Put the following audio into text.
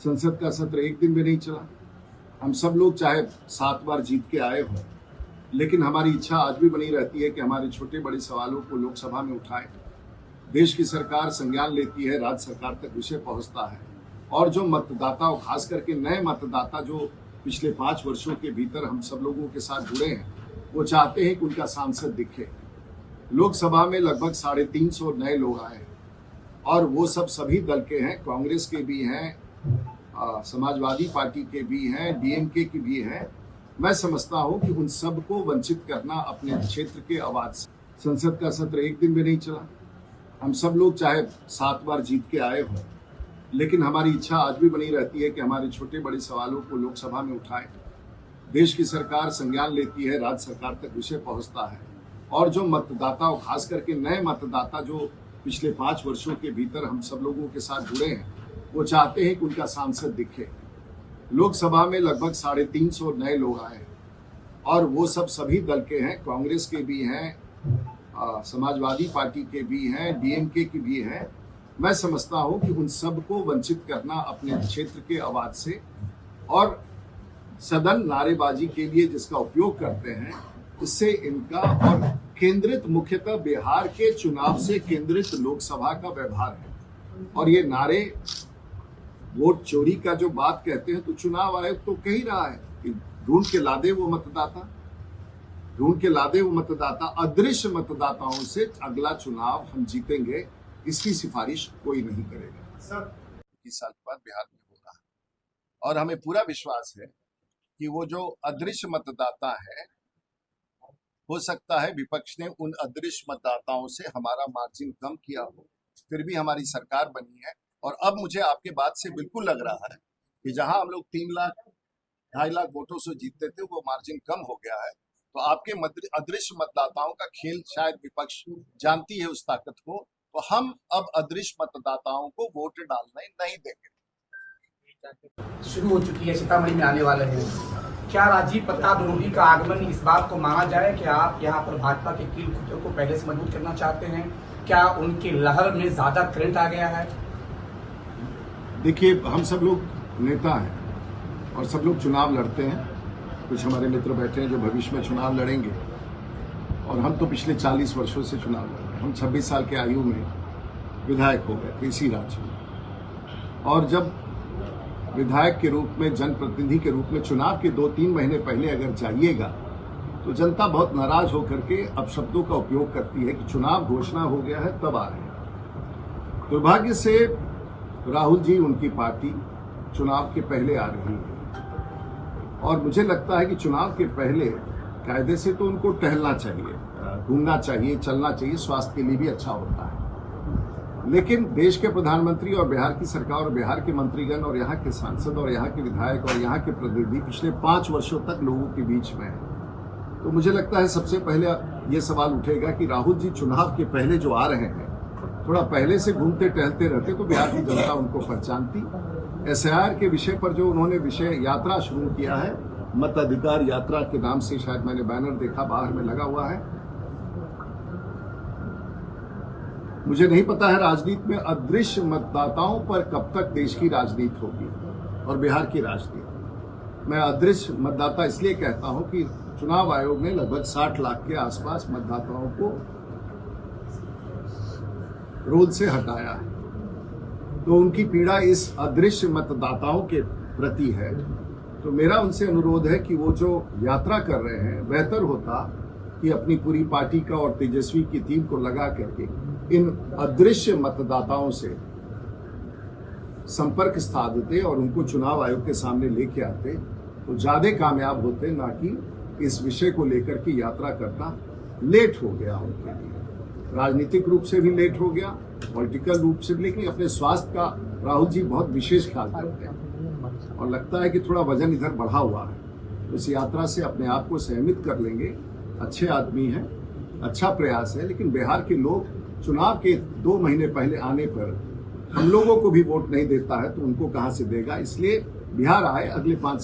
संसद का सत्र एक दिन भी नहीं चला। हम सब लोग चाहे 7 बार जीत के आए हों, लेकिन हमारी इच्छा आज भी बनी रहती है कि हमारे छोटे बड़े सवालों को लोकसभा में उठाएं। देश की सरकार संज्ञान लेती है, राज्य सरकार तक विषय पहुंचता है और जो मतदाता, खास करके नए मतदाता जो पिछले 5 वर्षों के भीतर हम सब लोगों के साथ जुड़े हैं, वो चाहते हैं कि उनका सांसद दिखे। लोकसभा में लगभग 350 नए लोग आए हैं और वो सब सभी दल के हैं, कांग्रेस के भी हैं, समाजवादी पार्टी के भी हैं, डीएमके की भी हैं। मैं समझता हूं कि उन सबको वंचित करना अपने क्षेत्र के आवाज से। संसद का सत्र एक दिन भी नहीं चला। हम सब लोग चाहे 7 बार जीत के आए हों, लेकिन हमारी इच्छा आज भी बनी रहती है कि हमारे छोटे बड़े सवालों को लोकसभा में उठाएं। देश की सरकार संज्ञान लेती है, राज्य सरकार तक विषय पहुंचता है और जो मतदाता, खास करके नए मतदाता जो पिछले 5 वर्षों के भीतर हम सब लोगों के साथ जुड़े हैं, वो चाहते हैं कि उनका सांसद दिखे। लोकसभा में लगभग 350 नए लोग आए हैं और वो सब सभी दल के हैं, कांग्रेस के भी हैं, समाजवादी पार्टी के भी हैं, डीएमके की भी हैं। मैं समझता हूं कि उन सबको वंचित करना अपने क्षेत्र के आवाज से और सदन नारेबाजी के लिए जिसका उपयोग करते हैं, इससे इनका और केंद्रित मुख्यतः बिहार के चुनाव से केंद्रित लोकसभा का व्यवहार है। और ये नारे वोट चोरी का जो बात कहते हैं, तो चुनाव आयोग तो कह ही रहा है कि ढूंढ के ला दे वो मतदाता, अदृश्य मतदाताओं से अगला चुनाव हम जीतेंगे, इसकी सिफारिश कोई नहीं करेगा। सर 21 साल के बाद बिहार में हो रहा है और हमें पूरा विश्वास है कि वो जो अदृश्य मतदाता है, हो सकता है विपक्ष ने उन अदृश्य मतदाताओं से हमारा मार्जिन कम किया हो, फिर भी हमारी सरकार बनी है। और अब मुझे आपके बात से बिल्कुल लग रहा है कि जहां हम लोग 3 लाख 2.5 लाख वोटों से जीतते थे, वो मार्जिन कम हो गया है। तो आपके अदृश्य मतदाताओं का खेल शायद विपक्ष जानती है उस ताकत को, तो हम अब अदृश्य मतदाताओं को वोट डालने नहीं देंगे। शुरू हो चुकी है, सीतामढ़ी में आने वाले हैं। क्या राजीव प्रताप रूडी का आगमन इस बात को माना जाए कि आप यहाँ पर भाजपा के कील खुटों को पहले से मजबूत करना चाहते हैं? क्या उनकी लहर में ज्यादा करंट आ गया है? देखिए, हम सब लोग नेता हैं और सब लोग चुनाव लड़ते हैं। कुछ हमारे मित्र बैठे हैं जो भविष्य में चुनाव लड़ेंगे और हम तो पिछले 40 वर्षों से चुनाव लड़ रहे हैं। हम 26 साल के आयु में विधायक हो गए थे इसी राज्य में, और जब विधायक के रूप में, जनप्रतिनिधि के रूप में चुनाव के 2-3 महीने पहले अगर जाइएगा तो जनता बहुत नाराज होकर के अपशब्दों का उपयोग करती है कि चुनाव घोषणा हो गया है तब आ रहे हैं। दुर्भाग्य से राहुल जी, उनकी पार्टी चुनाव के पहले आ रही है और मुझे लगता है कि चुनाव के पहले कायदे से तो उनको टहलना चाहिए, घूमना चाहिए, चलना चाहिए, स्वास्थ्य के लिए भी अच्छा होता है। लेकिन देश के प्रधानमंत्री और बिहार की सरकार और बिहार के मंत्रीगण और यहाँ के सांसद और यहाँ के विधायक और यहाँ के प्रतिनिधि पिछले 5 वर्षों तक लोगों के बीच में है। तो मुझे लगता है सबसे पहले ये सवाल उठेगा कि राहुल जी चुनाव के पहले जो आ रहे हैं, थोड़ा पहले से घूमते टहलते रहते तो बिहार की जनता उनको पहचानती। एसआईआर के विषय पर जो उन्होंने विषय यात्रा शुरू किया है, मताधिकार यात्रा के नाम से, शायद मैंने बैनर देखा बाहर में लगा हुआ है। मुझे नहीं पता है राजनीति में अदृश्य मतदाताओं पर कब तक देश की राजनीति होगी और बिहार की राजनीति। मैं अदृश्य मतदाता इसलिए कहता हूं कि चुनाव आयोग ने लगभग 60 लाख के आसपास मतदाताओं को रोल से हटाया है, तो उनकी पीड़ा इस अदृश्य मतदाताओं के प्रति है। तो मेरा उनसे अनुरोध है कि वो जो यात्रा कर रहे हैं, बेहतर होता कि अपनी पूरी पार्टी का और तेजस्वी की टीम को लगा करके इन अदृश्य मतदाताओं से संपर्क स्थापित और उनको चुनाव आयोग के सामने लेके आते तो ज्यादा कामयाब होते, ना कि इस विषय को लेकर के यात्रा करना लेट हो गया उनके लिए। राजनीतिक रूप से भी लेट हो गया, पॉलिटिकल रूप से भी, लेकिन अपने स्वास्थ्य का राहुल जी बहुत विशेष ख्याल करते हैं और लगता है कि थोड़ा वजन इधर बढ़ा हुआ है। तो इस यात्रा से अपने आप को संयमित कर लेंगे। अच्छे आदमी हैं, अच्छा प्रयास है, लेकिन बिहार के लोग चुनाव के 2 महीने पहले आने पर हम लोगों को भी वोट नहीं देता है तो उनको कहां से देगा। इसलिए बिहार आए, अगले 5